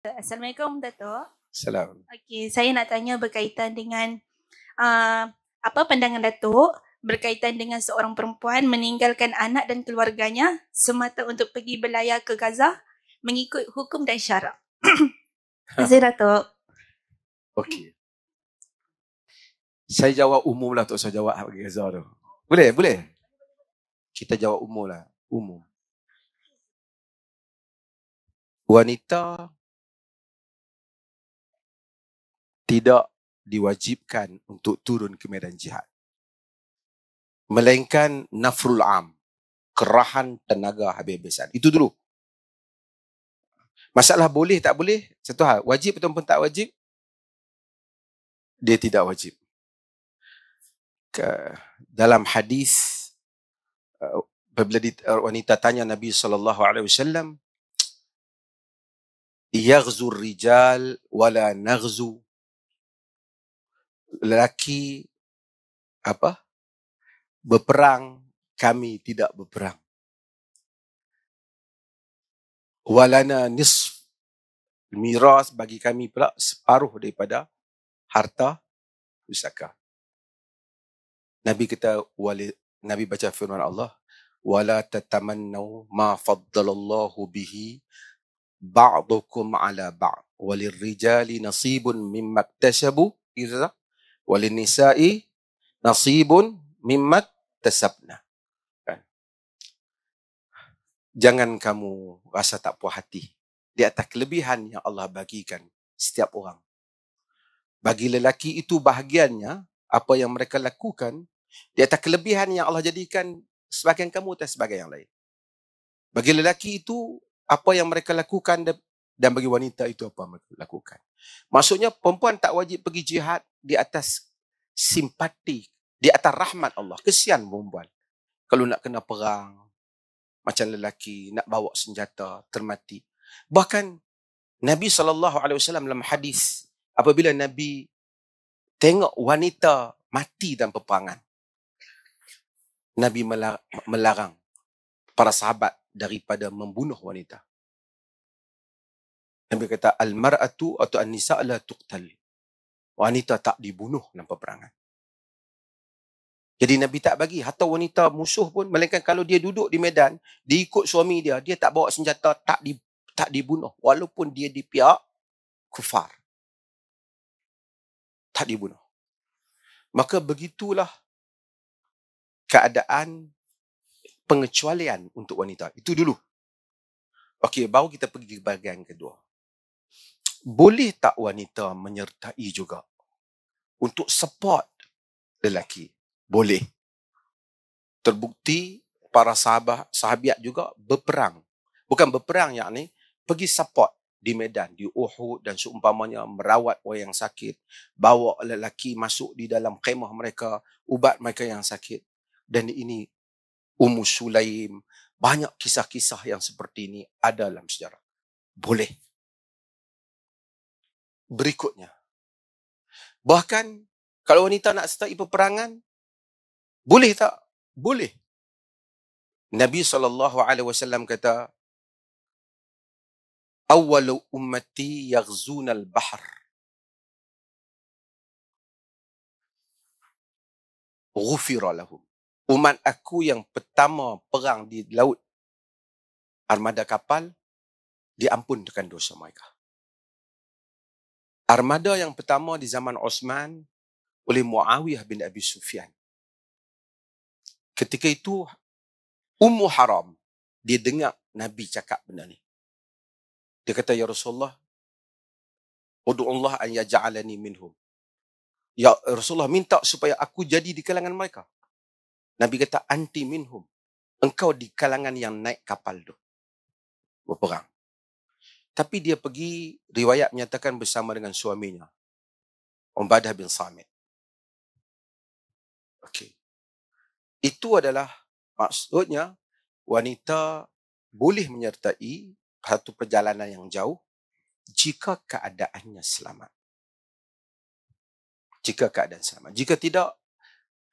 Assalamualaikum, Dato'. Salam. Okey, saya nak tanya berkaitan dengan apa pandangan Datuk berkaitan dengan seorang perempuan meninggalkan anak dan keluarganya semata untuk pergi berlayar ke Gaza mengikut hukum dan syarak. Terima kasih, Datuk. Okey. Saya jawab umum lah, tak usah jawab bagi Gaza tu. Boleh, boleh. Kita jawab umum lah, umum. Wanita tidak diwajibkan untuk turun ke medan jihad. Melainkan nafrul am, kerahan tenaga habis-habisan. Itu dulu. Masalah boleh tak boleh, satu hal. Wajib ataupun tak wajib, dia tidak wajib. Dalam hadis, apabila wanita tanya Nabi SAW, yaghzur rijal wala naghzu, lelaki berperang, kami tidak berperang. Walana nisf, miras bagi kami pula separuh daripada harta pusaka. Nabi kata, Nabi baca firman Allah, wala tatamannu ma faddalallahu bihi ba'dukum ala ba'd walirrijali nasibun mimma iktasabu walin-nisa'i nasibun mimma iktasabna. Jangan kamu rasa tak puas hati di atas kelebihan yang Allah bagikan setiap orang. Bagi lelaki itu bahagiannya, apa yang mereka lakukan, di atas kelebihan yang Allah jadikan sebagian kamu dan sebagian yang lain. Bagi lelaki itu, apa yang mereka lakukan, dan bagi wanita itu apa yang mereka lakukan. Maksudnya, perempuan tak wajib pergi jihad di atas simpati, di atas rahmat Allah. Kesian perempuan. Kalau nak kena perang, macam lelaki, nak bawa senjata, termati. Bahkan, Nabi SAW dalam hadis, apabila Nabi tengok wanita mati dalam peperangan, Nabi melarang para sahabat daripada membunuh wanita. Nabi kata, al-mar'atu atau an-nisa' la tuqtal. Wanita tak dibunuh dalam peperangan. Jadi Nabi tak bagi, hatta wanita musuh pun, melainkan kalau dia duduk di medan, dia ikut suami dia, dia tak bawa senjata, tak dibunuh. Walaupun dia di pihak kufar. Tak dibunuh. Maka begitulah keadaan pengecualian untuk wanita. Itu dulu. Okey, baru kita pergi ke bahagian kedua. Boleh tak wanita menyertai juga untuk support lelaki? Boleh. Terbukti para sahabat juga berperang. Bukan berperang, yakni pergi support di medan, di Uhud dan seumpamanya, merawat orang yang sakit, bawa lelaki masuk di dalam khemah mereka, ubat mereka yang sakit. Dan ini Ummu Sulaim, banyak kisah-kisah yang seperti ini ada dalam sejarah. Boleh. Berikutnya, bahkan kalau wanita nak sertai peperangan, boleh tak? Boleh. Nabi SAW kata, awwalu ummati yaghzuna al-bahr ghufira lahum. Umat aku yang pertama perang di laut, armada kapal, diampunkan dosa mereka. Armada yang pertama di zaman Osman oleh Muawiyah bin Abi Sufyan. Ketika itu, Ummu Haram, dia dengar Nabi cakap benda ni. Dia kata, ya Rasulullah, ud'ullah an yaj'alani minhum. Ya Rasulullah, minta supaya aku jadi di kalangan mereka. Nabi kata, anti minhum. Engkau di kalangan yang naik kapal tu, berperang. Tapi dia pergi, riwayat menyatakan bersama dengan suaminya, Ubadah bin Samit. Okey. Itu adalah maksudnya wanita boleh menyertai satu perjalanan yang jauh jika keadaannya selamat. Jika keadaan selamat. Jika tidak,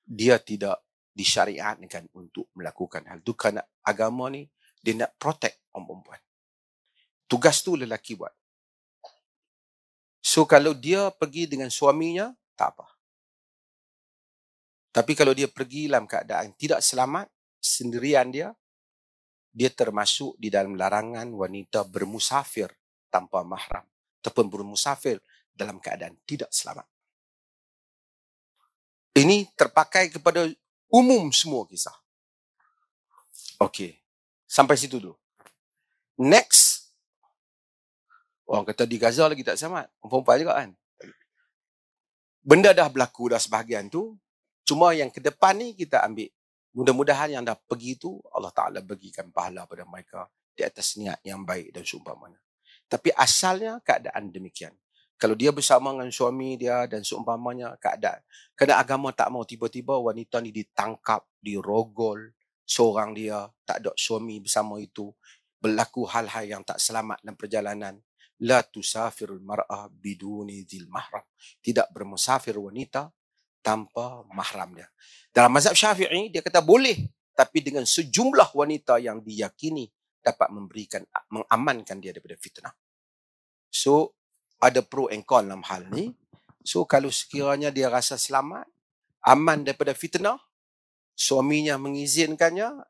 dia tidak disyariatkan untuk melakukan hal itu kerana agama ni dia nak protect orang perempuan. Tugas tu lelaki buat. So kalau dia pergi dengan suaminya, tak apa. Tapi kalau dia pergi dalam keadaan tidak selamat, sendirian dia termasuk di dalam larangan wanita bermusafir tanpa mahram ataupun bermusafir dalam keadaan tidak selamat. Ini terpakai kepada umum semua kisah. Okey. Sampai situ dulu. Next. Orang kata di Gaza lagi tak selamat. Perempuan juga kan. Benda dah berlaku dah sebahagian tu. Cuma yang ke depan ni kita ambil. Mudah-mudahan yang dah pergi tu Allah Ta'ala bagikan pahala pada mereka di atas niat yang baik dan seumpamanya. Tapi asalnya keadaan demikian. Kalau dia bersama dengan suami dia dan seumpamanya keadaan. Kerana agama tak mau tiba-tiba wanita ni ditangkap, dirogol, seorang dia, tak ada suami bersama itu. Berlaku hal-hal yang tak selamat dalam perjalanan. La tusafirul mar'ah biduni dzil mahram. Tidak bermusafir wanita tanpa mahram dia. Dalam mazhab Syafi'i dia kata boleh, tapi dengan sejumlah wanita yang diyakini dapat mengamankan dia daripada fitnah. So ada pro and con dalam hal ni. So kalau sekiranya dia rasa selamat, aman daripada fitnah, suaminya mengizinkannya,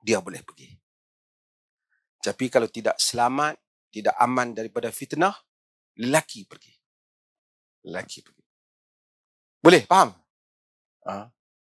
dia boleh pergi. Tapi kalau tidak selamat, tidak aman daripada fitnah, lelaki pergi. Lelaki pergi. Boleh, faham?